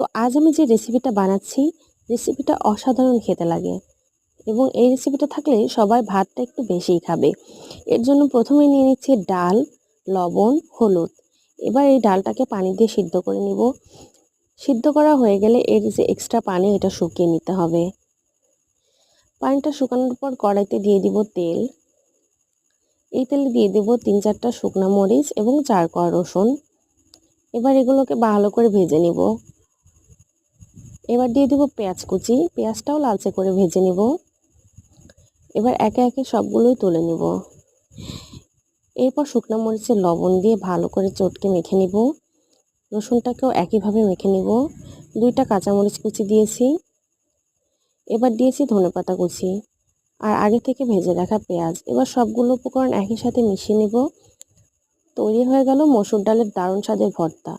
তো আজ আমি যে রেসিপিটা বানাচ্ছি, রেসিপিটা অসাধারণ খেতে লাগে এবং এই রেসিপিটা থাকলে সবাই ভাতটা একটু বেশিই খাবে। এর জন্য প্রথমে নিয়ে নিচ্ছি ডাল, লবণ, হলুদ। এবার এই ডালটাকে পানি দিয়ে সিদ্ধ করে নিব। সিদ্ধ করা হয়ে গেলে এর যে এক্সট্রা পানি এটা শুকিয়ে নিতে হবে। পানিটা শুকানোর পর কড়াইতে দিয়ে দিব তেল। এই তেলে দিয়ে দেব ৩-৪টা শুকনা মরিচ এবং ৪ কোয়া রসুন। এবার এগুলোকে ভালো করে ভেজে নিব। এবার দিয়ে দিব পেঁয়াজ কুচি, পেঁয়াজটাও লালচে করে ভেজে নিব। এবার একে একে সবগুলোই তুলে নিব। এরপর শুকনো মরিচের লবণ দিয়ে ভালো করে চটকে মেখে নিব। রসুনটাকেও একইভাবে মেখে নিব। 2টা কাঁচামরিচ কুচি দিয়েছি। এবার দিয়েছি ধনেপাতা কুচি আর আগে থেকে ভেজে রাখা পেঁয়াজ। এবার সবগুলো উপকরণ একই সাথে মিশিয়ে নিব। তৈরি হয়ে গেল মসুর ডালের দারুণ স্বাদের ভর্তা।